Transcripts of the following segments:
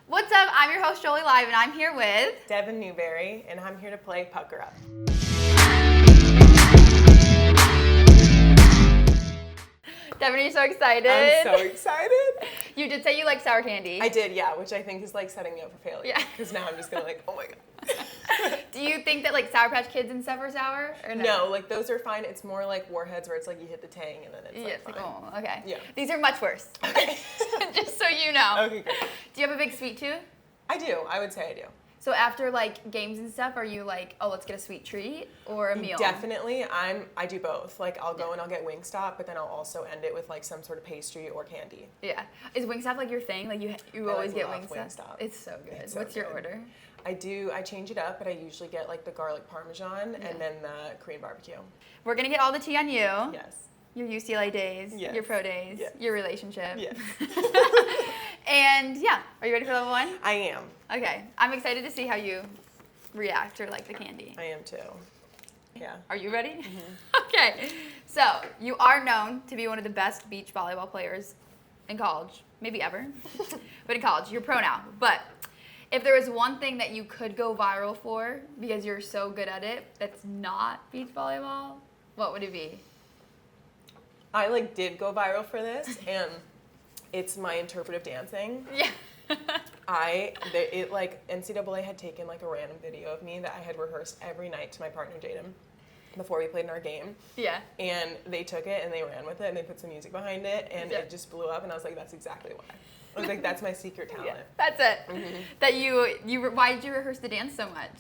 What's up? I'm your host, Jolie Live, and I'm here with Devon Newberry, and I'm here to play Pucker Up. Devon. Are you so excited? I'm so excited. You did say you like sour candy. I did, yeah, which I think is like setting me up for failure. Yeah. Because now I'm just gonna like, oh my god. Do you think that like Sour Patch Kids and stuff are sour? Or No, like those are fine. It's more like Warheads where it's like you hit the tang and then it's like fine. Oh, okay. Yeah. These are much worse. Okay. Just so you know. Okay, good. Do you have a big sweet tooth? I do. I would say I do. So after like games and stuff, are you like, oh, let's get a sweet treat or a meal? Definitely. I do both. Like I'll go and I'll get Wingstop, but then I'll also end it with like some sort of pastry or candy. Yeah. Is Wingstop like your thing? Like you I always get love Wingstop? It's so good. It's so What's your good. order? I change it up, but I usually get like the garlic parmesan and then the Korean barbecue. We're gonna get all the tea on you. Yes. Your UCLA days, Yes. your pro days, Yes. your relationship. Yes. And yeah, are you ready for level 1? I am. Okay, I'm excited to see how you react or like the candy. I am too. Yeah. Are you ready? Mm-hmm. Okay, so you are known to be one of the best beach volleyball players in college, maybe ever, but in college, you're pro now. But if there was one thing that you could go viral for because you're so good at it that's not beach volleyball, what would it be? I like did go viral for this, and it's my interpretive dancing. Yeah. NCAA had taken like a random video of me that I had rehearsed every night to my partner Jaden before we played in our game. Yeah. And they took it and they ran with it and they put some music behind it and it just blew up and I was like, that's exactly why. I was like, that's my secret talent. Yeah, that's it. Mm-hmm. That why did you rehearse the dance so much?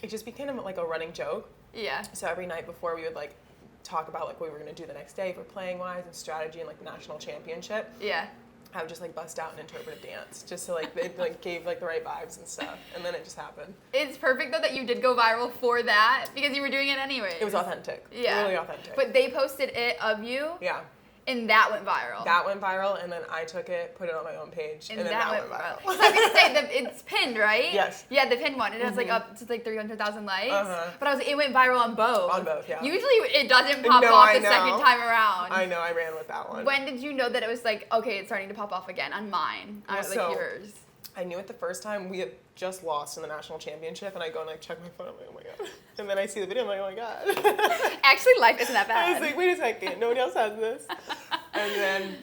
It just became like a running joke. Yeah. So every night before we would like talk about like what we were gonna do the next day for playing wise and strategy and like the national championship. Yeah. I would just like bust out an interpretive dance just so like it like gave like the right vibes and stuff, and then it just happened. It's perfect though that you did go viral for that because you were doing it anyway. It was authentic. Yeah. Really authentic. But they posted it of you. Yeah. And that went viral. That went viral, and then I took it, put it on my own page, and then that went viral. So I was gonna say it's pinned, right? Yes. Yeah, the pinned one. It has like up to like 300,000 likes. Uh-huh. But it went viral on both. On both, yeah. Usually it doesn't pop off the second time around. I know, I ran with that one. When did you know that it was like, okay, it's starting to pop off again on mine? Yours. I knew it the first time. We had just lost in the national championship, and I go and like check my phone. I'm like, oh my god. And then I see the video. I'm like, oh my god. Actually, life isn't that bad. I was like, wait a second. Nobody else has this. And then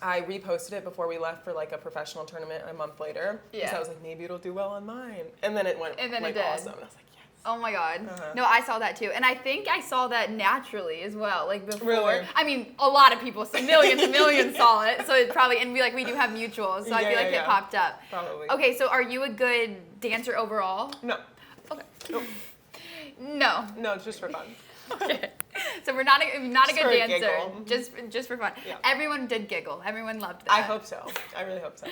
I reposted it before we left for like a professional tournament a month later. Yeah. So I was like, maybe it'll do well on mine. And then it went And then like it did. awesome. And I was like, yes. Oh my god. Uh-huh. No, I saw that too. And I think I saw that naturally as well. Like before. Really? I mean, a lot of people, millions and millions saw it. So it probably, and we do have mutuals. So I feel like it popped up. Probably. Okay, so are you a good dancer overall? No. Okay. Nope. No. No, it's just for fun. Okay. So we're not a good for a dancer. giggle. Just for fun. Yeah. Everyone did giggle. Everyone loved that. I hope so. I really hope so.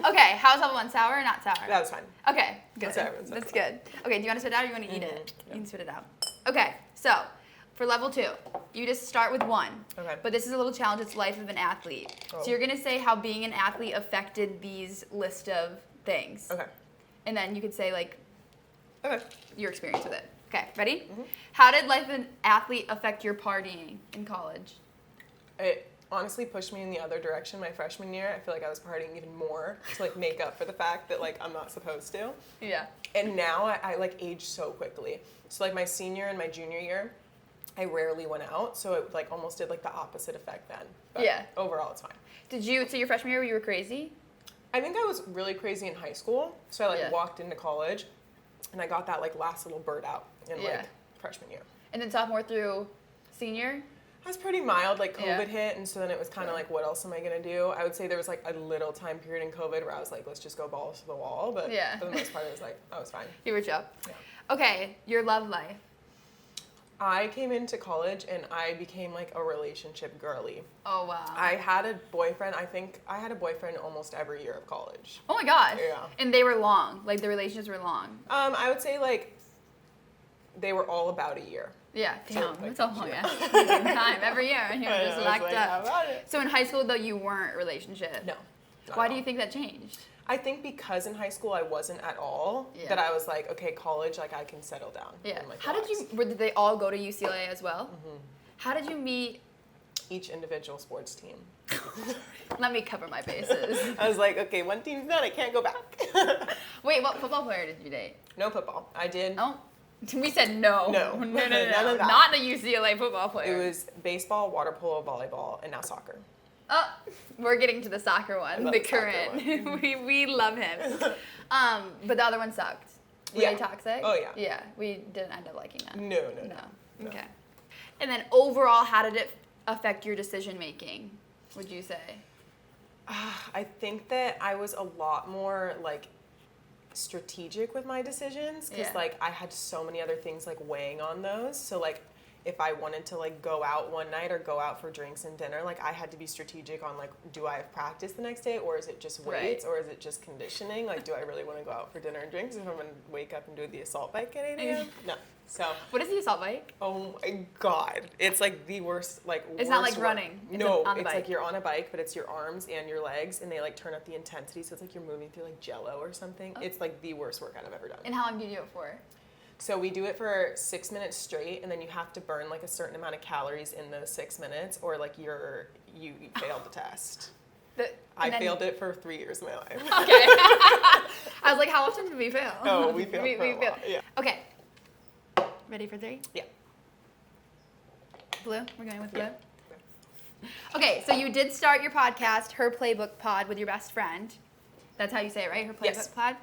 Okay, how's level 1? Sour or not sour? That was fine. Okay, good. That's That's good. Okay, do you want to spit it out or you want to eat it? Yeah. You can spit it out. Okay, so for level 2, you just start with 1. Okay. But this is a little challenge. It's life of an athlete. Oh. So you're going to say how being an athlete affected these list of things. Okay. And then you could say like Okay. your experience with it. Okay, ready? Mm-hmm. How did life of an athlete affect your partying in college? It honestly pushed me in the other direction my freshman year. I feel like I was partying even more to like make up for the fact that like I'm not supposed to. Yeah. And now I like age so quickly. So like my senior and my junior year, I rarely went out. So it like almost did like the opposite effect then. But Yeah. overall it's fine. So your freshman year you were crazy? I think I was really crazy in high school. So I like Yeah. walked into college and I got that like last little bird out in Yeah. like freshman year. And then sophomore through senior? I was pretty mild, like Yeah. COVID hit, and so then it was kind of like, what else am I gonna do? I would say there was like a little time period in COVID where I was like, let's just go balls to the wall, but Yeah. for the most part, it was like, I was fine. You were chill. Yeah. Okay, your love life. I came into college and I became like a relationship girly. Oh, wow. I had a boyfriend. I think I had a boyfriend almost every year of college. Oh my gosh. Yeah. And they were long. Like the relationships were long. I would say like they were all about a year. Yeah, damn. like, That's a long yeah. ass time. Every year. And you're I just know, locked it's like, up. how about it? So in high school, though, you weren't relationship. No. not Why at do all. you think that changed? I think because in high school I wasn't at all, Yeah. that I was like, okay, college, like I can settle down. Yeah. And, like, How did relax. did they all go to UCLA as well? Mm-hmm. How did you meet each individual sports team. Let me cover my bases. I was like, okay, one team's done, I can't go back. Wait, what football player did you date? No football. I did. Oh, we said no. No. No. None of that. Not a UCLA football player. It was baseball, water polo, volleyball, and now soccer. Oh, we're getting to the soccer one, love the the soccer current. one. we love him. But the other one sucked. Were Yeah. they toxic? Oh, yeah. Yeah, we didn't end up liking that. No. Okay. And then overall, how did it affect your decision making, would you say? I think that I was a lot more like strategic with my decisions because like I had so many other things like weighing on those. So like if I wanted to like go out one night or go out for drinks and dinner, like I had to be strategic on like, do I have practice the next day, or is it just weights, or is it just conditioning? Like, do I really want to go out for dinner and drinks if I'm gonna wake up and do the assault bike at 8 a.m.? No. So what is the assault bike? oh my god, it's like the worst. Like it's not like running. It's no, on the it's bike. like you're on a bike, but it's your arms and your legs, and they like turn up the intensity, so it's like you're moving through like Jello or something. Oh. It's like the worst workout I've ever done. And how long do you do it for? So we do it for 6 minutes straight, and then you have to burn like a certain amount of calories in those 6 minutes, or like you failed the test. I failed it for 3 years of my life. Okay. I was like, how often did we fail? Oh, we failed for a lot. Yeah. Okay. Ready for 3? Yeah. Blue? We're going with blue? Yeah. Okay, so you did start your podcast, Her Playbook Pod, with your best friend. That's how you say it, right? Her Playbook Yes. Pod.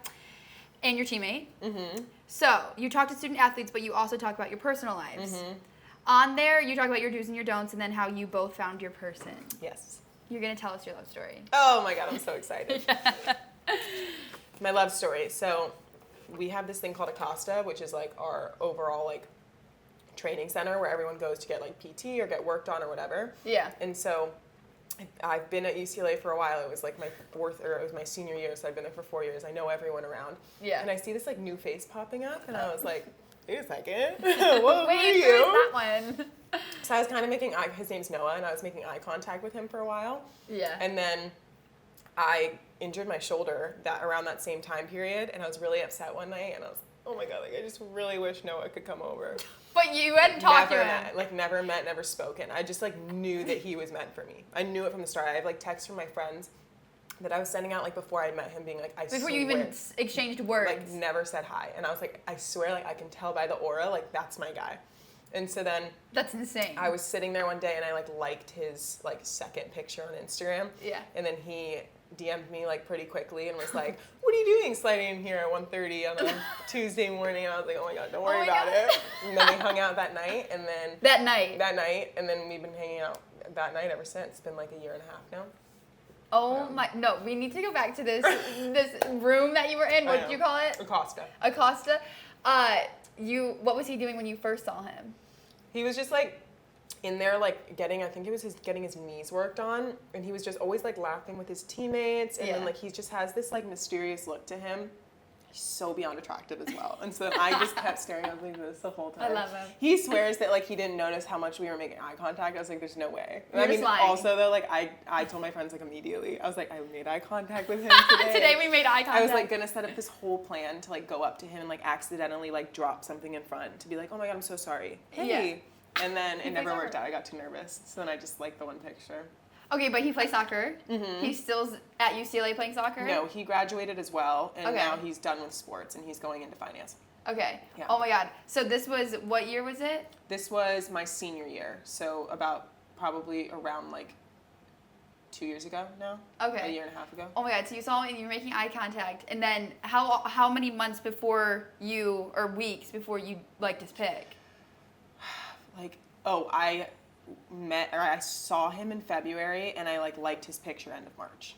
And your teammate. Mm-hmm. So you talk to student athletes, but you also talk about your personal lives. Mm-hmm. On there, you talk about your do's and your don'ts, and then how you both found your person. Yes. You're going to tell us your love story. Oh my god, I'm so excited. My love story. So we have this thing called Acosta, which is like our overall like training center where everyone goes to get like PT or get worked on or whatever. Yeah. And so I've been at UCLA for a while. It was like my it was my senior year, so I've been there for 4 years. I know everyone around. Yeah. And I see this like new face popping up, and I was like, wait a second. What Wait, are who's you? that one? So I was kind of making his name's Noah, and I was making eye contact with him for a while. Yeah. And then I injured my shoulder around that same time period, and I was really upset one night, and I was, oh my god, like I just really wish Noah could come over. But you hadn't talked to him. Never met, never spoken. I just like knew that he was meant for me. I knew it from the start. I have like texts from my friends that I was sending out like before I met him, being like, Before you even exchanged words. like never said hi, and I was like, I swear, like I can tell by the aura, like that's my guy. And so then That's insane. I was sitting there one day, and I like liked his like second picture on Instagram. Yeah. And then he DM'd me like pretty quickly and was like, what are you doing sliding in here at 1:30 on a Tuesday morning? And I was like, oh my god, don't worry about it. And then we hung out that night, and then That night, and then we've been hanging out that night ever since. It's been like a year and a half now. oh my, no, we need to go back to this room that you were in. What did you call it? Acosta. Acosta. What was he doing when you first saw him? He was just like in there like getting his knees worked on, and he was just always like laughing with his teammates, and then like he just has this like mysterious look to him. He's so beyond attractive as well. And so I just kept staring at him like this the whole time. I love him. He swears that like he didn't notice how much we were making eye contact. I was like, there's no way. You're just lying. Also though, like I told my friends like immediately. I was like, I made eye contact with him today. Today we made eye contact. I was like gonna set up this whole plan to like go up to him and like accidentally like drop something in front to be like, oh my god, I'm so sorry. Hey. Yeah. And then it never plays worked soccer. out. I got too nervous. So then I just liked the one picture. Okay, but he plays soccer. Mm-hmm. He's still at UCLA playing soccer? No, he graduated as well, and Okay. now he's done with sports, and he's going into finance. Okay. Yeah. Oh my god. So this was, what year was it? This was my senior year, so about probably around like 2 years ago now. Okay. A year and a half ago. Oh my god, so you saw him and you were making eye contact, and then how many months before or weeks before you liked his pic? Like, I saw him in February, and I like liked his picture end of March.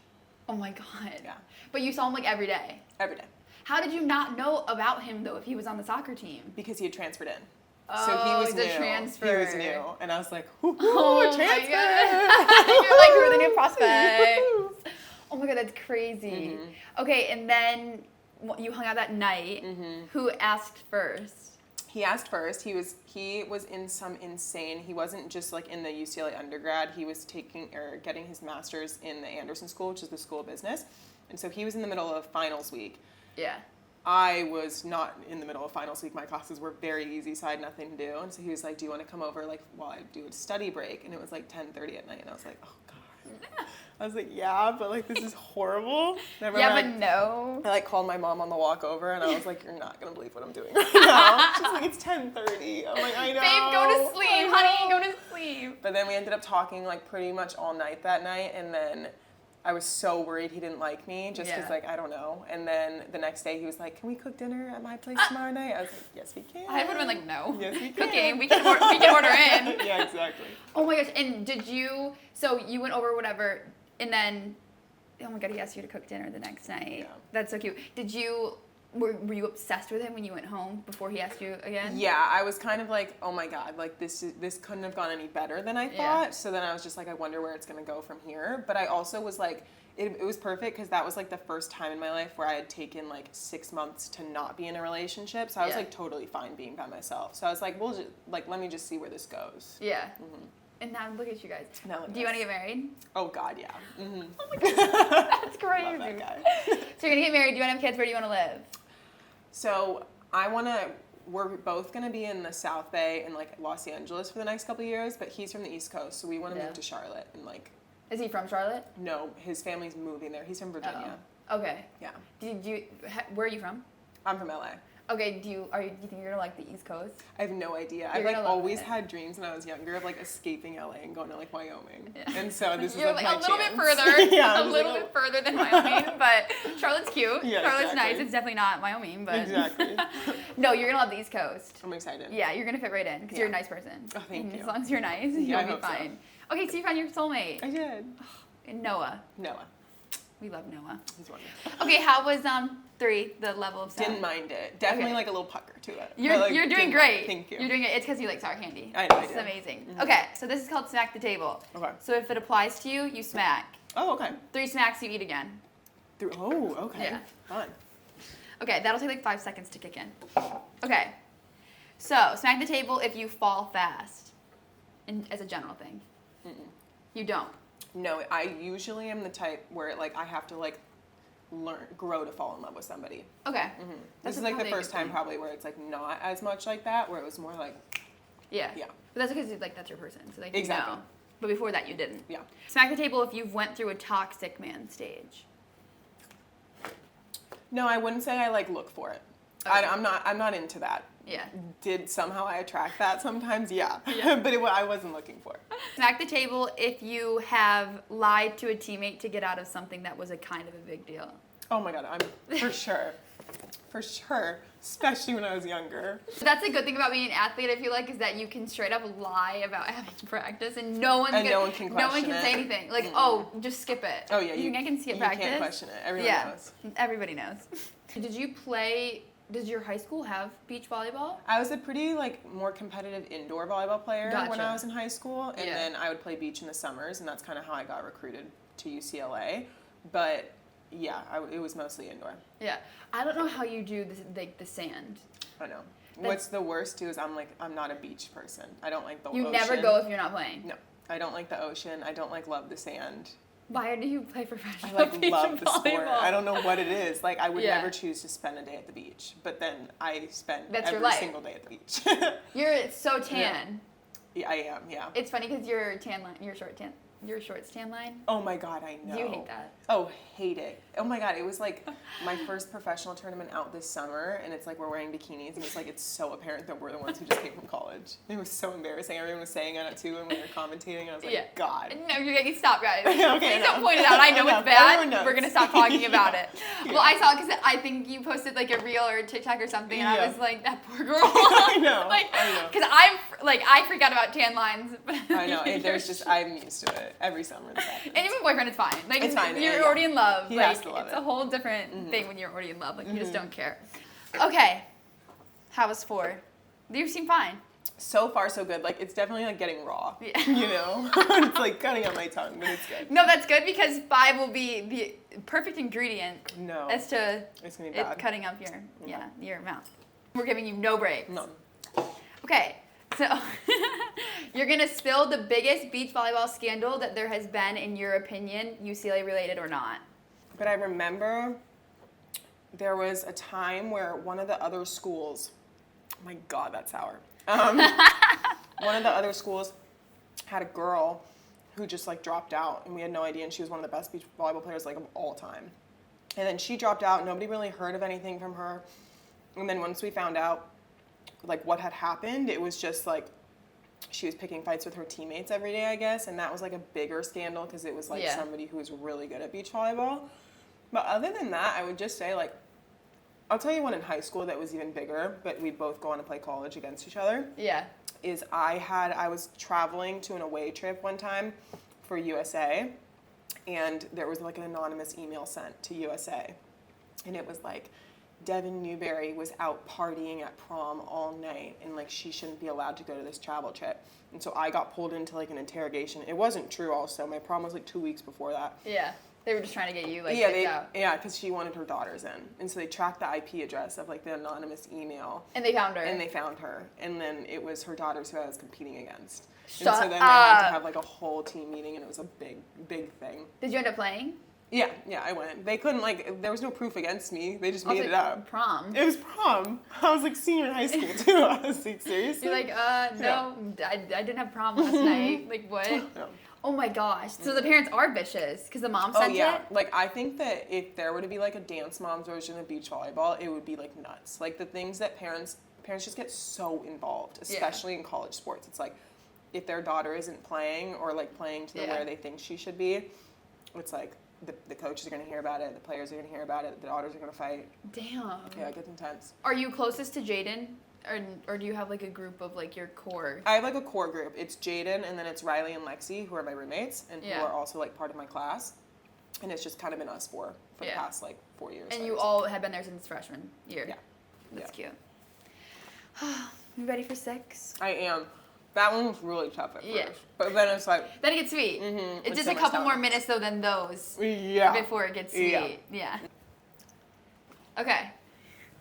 Oh my god. Yeah. But you saw him like every day. Every day. How did you not know about him though if he was on the soccer team? Because he had transferred in. Oh, So he was the new. transfer. He was new, and I was like, "Ooh, Oh transfer!" my god. You're like, you're the new prospect. Oh my god, that's crazy. Mm-hmm. Okay, and then you hung out that night. Mm-hmm. Who asked first? He asked first. He was in some insane. He wasn't just like in the UCLA undergrad. He was getting his master's in the Anderson School, which is the School of Business, and so he was in the middle of finals week. Yeah. I was not in the middle of finals week. My classes were very easy, so I had nothing to do. And so he was like, do you want to come over like while I do a study break? And it was like 10:30 at night. And I was like, oh, God. I was like, yeah, but like this is horrible. Yeah, but no. I like called my mom on the walk over and I was like, you're not going to believe what I'm doing right now. She's like, it's 10:30. I'm like, I know. Babe, go to sleep, honey, go to sleep. But then we ended up talking like pretty much all night that night. And then I was so worried he didn't like me just because, like, I don't know. And then the next day he was like, can we cook dinner at my place tomorrow night? I was like, yes, we can. I would have been like, no. Yes, we can. Cooking, we can order in. Yeah, exactly. Oh my gosh, and so you went over whatever, and then, oh my God, he asked you to cook dinner the next night. Yeah. That's so cute. Were you obsessed with him when you went home before he asked you again? Yeah, I was kind of like, oh my God, like this couldn't have gone any better than I thought. Yeah. So then I was just like, I wonder where it's gonna go from here. But I also was like, it was perfect because that was like the first time in my life where I had taken like 6 months to not be in a relationship. So I was like totally fine being by myself. So I was like, let me just see where this goes. Yeah. Mm-hmm. And now look at you guys. Do you want to get married? Oh God, yeah. Mm-hmm. Oh my God, that's crazy. Love that guy. So you're gonna get married. Do you want to have kids? Where do you want to live? So we're both going to be in the South Bay and like Los Angeles for the next couple of years, but he's from the East Coast, so we want to move to Charlotte and like. Is he from Charlotte? No, his family's moving there. He's from Virginia. Oh. Okay. Yeah. Where are you from? I'm from LA. Okay, do you think you're gonna like the East Coast? I have no idea. I've like always had dreams when I was younger of like escaping LA and going to like Wyoming. Yeah. And so this is like my a little chance. bit further. Yeah, a little bit further than Wyoming, but Charlotte's cute. Yeah, Charlotte's exactly. nice. It's definitely not Wyoming, but exactly. No, you're gonna love the East Coast. I'm excited. Yeah, you're gonna fit right in because you're a nice person. Oh, thank you. As long as you're nice, Yeah, you'll be fine. So. Okay, so you found your soulmate. I did. And Noah. We love Noah. He's wonderful. Okay, how was 3, the level of sound? Didn't mind it. Definitely like a little pucker to it. You're doing great. Thank you. You're doing it. It's because you like sour candy. I know. It's amazing. Mm-hmm. Okay, so this is called smack the table. Okay. So if it applies to you, you smack. Oh, okay. 3 smacks, you eat again. Oh, okay. Yeah. Fun. Okay, that'll take like 5 seconds to kick in. Okay. So smack the table if you fall fast. As a general thing. You don't. No, I usually am the type where like I have to like grow to fall in love with somebody. Okay. Mm-hmm. This is like the first time probably where it's like not as much like that, where it was more like. Yeah. Yeah. But that's because like that's your person, so like exactly. You know. But before that, you didn't. Yeah. Smack the table if you've went through a toxic man stage. No, I wouldn't say I like look for it. Okay. I'm not into that. Yeah. Did somehow I attract that sometimes? Yeah. But I wasn't looking for it. Smack the table if you have lied to a teammate to get out of something that was a kind of a big deal. Oh my God, I'm for sure. For sure. Especially when I was younger. That's a good thing about being an athlete, I feel like, is that you can straight up lie about having practice and no one can say anything. Like, oh, just skip it. Oh yeah, you think I can skip practice? You can't question it. Everyone knows. Everybody knows. Does your high school have beach volleyball? I was a pretty more competitive indoor volleyball player when I was in high school, and then I would play beach in the summers, and that's kind of how I got recruited to UCLA. But yeah, it was mostly indoor. Yeah, I don't know how you do the sand. I know. What's the worst too is I'm not a beach person. I don't like the ocean. You never go if you're not playing. No, I don't like the ocean. I don't love the sand. Why do you play professional beach love the volleyball? Sport. I don't know what it is. I would never choose to spend a day at the beach, but then I spend every single day at the beach. You're so tan. Yeah, I am. Yeah. It's funny because your shorts tan line. Oh my God, I know. Do you hate that? Oh, hate it. Oh my God, it was my first professional tournament out this summer, and it's we're wearing bikinis, and it's so apparent that we're the ones who just came from college. It was so embarrassing. Everyone was saying on it too, and we were commentating. I was like, God. No, you're getting stop, guys. Okay, please don't point it out. I know it's bad. We're gonna stop talking about it. Yeah. Well, I saw it because I think you posted a reel or a TikTok or something, and I was like, that poor girl. I know. I know. Because I forgot about tan lines. I know. I'm used to it every summer. And even boyfriend, it's fine. It's fine. You're already in love. He has to love it's it. a whole different thing when you're already in love. You just don't care. Okay. How was 4? You seem fine. So far, so good. It's definitely getting raw. Yeah. You know? It's cutting out my tongue, but it's good. No, that's good because 5 will be the perfect ingredient as to it's gonna be bad. Cutting up your mouth. We're giving you no breaks. No. Okay. So, you're going to spill the biggest beach volleyball scandal that there has been, in your opinion, UCLA related or not. But I remember there was a time where one of the other schools, oh my God, that's sour. One of the other schools had a girl who just like dropped out, and we had no idea, and she was one of the best beach volleyball players like of all time. And then she dropped out, nobody really heard of anything from her. And then once we found out like what had happened, it was just like she was picking fights with her teammates every day, I guess, and that was like a bigger scandal because it was like somebody who was really good at beach volleyball. But other than that, I would just say like, I'll tell you one in high school that was even bigger, but we'd both go on to play college against each other. Yeah. Is I was traveling to an away trip one time for USA, and there was like an anonymous email sent to USA, and it was like, Devon Newberry was out partying at prom all night, and like she shouldn't be allowed to go to this travel trip. And so I got pulled into like an interrogation. It wasn't true also. My prom was like 2 weeks before that. Yeah. They were just trying to get you like out. Yeah, because she wanted her daughters in. And so they tracked the IP address of like the anonymous email. And they found her. And then it was her daughters who I was competing against. Shut and so then they had to have like a whole team meeting, and it was a big, big thing. Did you end up playing? Yeah, I went. They couldn't there was no proof against me. They just made it up. Prom. It was prom. I was like senior in high school too. I was like, seriously? You're like, no, I didn't have prom last night. Like, what? No. Oh my gosh. So the parents are vicious because the mom sent it? Like I think that if there were to be like a dance mom's version of beach volleyball, it would be like nuts. Like the things that parents just get so involved, especially in college sports. It's like if their daughter isn't playing or like playing to the where they think she should be, it's like the coaches are going to hear about it, the players are going to hear about it, the daughters are going to fight. Damn. Yeah, it gets intense. Are you closest to Jaden? Or do you have like a group of like your core? I have like a core group. It's Jaden, and then it's Riley and Lexi, who are my roommates and who are also like part of my class. And it's just kind of been us for the past like 4 years. And you all have been there since freshman year. Yeah. That's cute. You ready for 6? I am. That one was really tough at first. Yeah. But then it's like... Then it gets sweet. Mm-hmm, it's just a couple more minutes though than those. Yeah. Before it gets sweet. Yeah. Okay.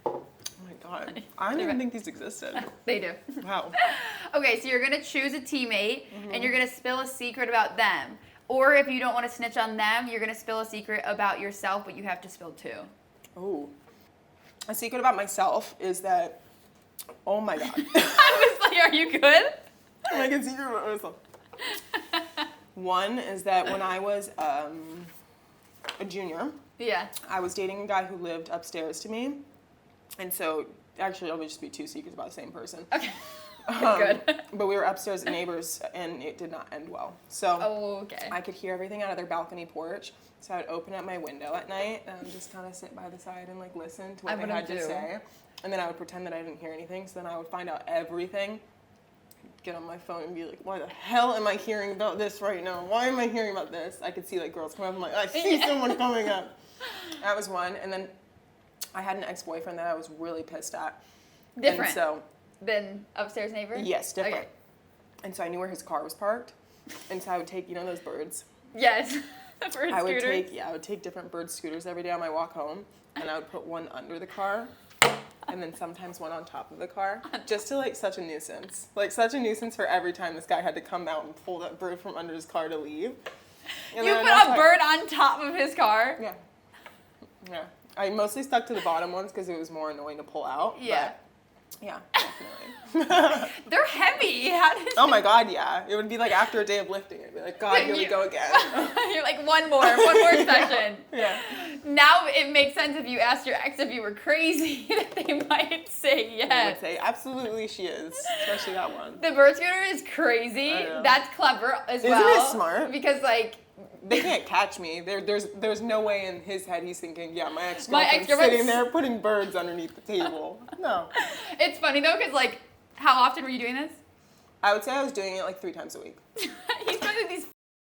Oh my God. I didn't even think these existed. They do. Wow. Okay, so you're going to choose a teammate, and you're going to spill a secret about them. Or if you don't want to snitch on them, you're going to spill a secret about yourself, but you have to spill 2. Oh. A secret about myself is that... Oh my God. I was like, are you good? Like a secret about myself. One is that when I was a junior, I was dating a guy who lived upstairs to me. And so, actually, it'll just be 2 secrets about the same person. Okay. Good. But we were upstairs neighbors, and it did not end well. So okay. I could hear everything out of their balcony porch. So I would open up my window at night and just kind of sit by the side and like listen to what they had to say. And then I would pretend that I didn't hear anything. So then I would find out everything, get on my phone and be like, why the hell am I hearing about this right now? Why am I hearing about this? I could see like girls come up and I'm like, I see someone coming up. That was one. And then I had an ex-boyfriend that I was really pissed at. Different. And so, than upstairs neighbor? Yes, different. Okay. And so I knew where his car was parked. And so I would take, those birds? Yes. The bird I scooters. would take different bird scooters every day on my walk home. And I would put one under the car. And then sometimes one on top of the car. Just to such a nuisance. Like such a nuisance for every time this guy had to come out and pull that bird from under his car to leave. And you put a bird on top of his car? Yeah. Yeah. I mostly stuck to the bottom ones because it was more annoying to pull out. Yeah. But yeah, definitely. They're heavy. Oh my God, yeah. It would be like after a day of lifting. It'd be like, God, here we go again. You're like, one more session. Yeah. Now it makes sense if you asked your ex if you were crazy that they might say yes. They would say, absolutely she is, especially that one. The bird scooter is crazy. That's clever as well. Isn't it smart? Because they can't catch me. There's no way in his head he's thinking, yeah, my ex-girlfriend's sitting there putting birds underneath the table. No. It's funny though, because how often were you doing this? I would say I was doing it 3 times a week. He's putting these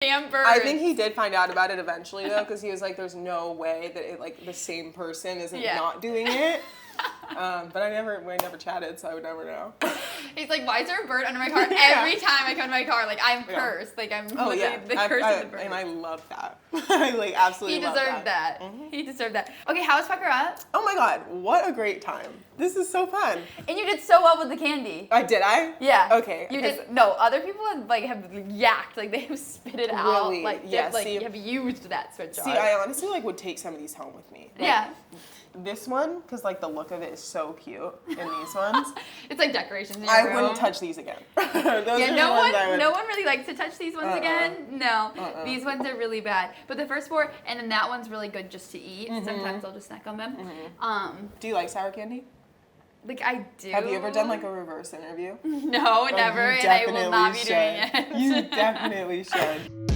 damn birds. I think he did find out about it eventually though, because he was like, there's no way that the same person isn't not doing it. But we never chatted, so I would never know. He's like, why is there a bird under my car? Every time I come to my car, I'm cursed. I'm the curse of the bird. And I love that. I absolutely love that. He deserved that. Mm-hmm. He deserved that. Okay, how was Pucker Up? Oh my God, what a great time. This is so fun. And you did so well with the candy. Did I? Yeah. Okay. You did. No, other people have yacked. They have spit it out. Yeah, you have used that switch. See, I honestly would take some of these home with me. Yeah. this one, because like the look of it is so cute in these ones. It's like decorations in your I room. wouldn't touch these again. Yeah, no one really likes to touch these ones again. No, these ones are really bad. But the first four, and then that one's really good just to eat. Sometimes I'll just snack on them. Do you like sour candy? Like I do. Have you ever done like a reverse interview? No, never, and I will not be doing it. You definitely should.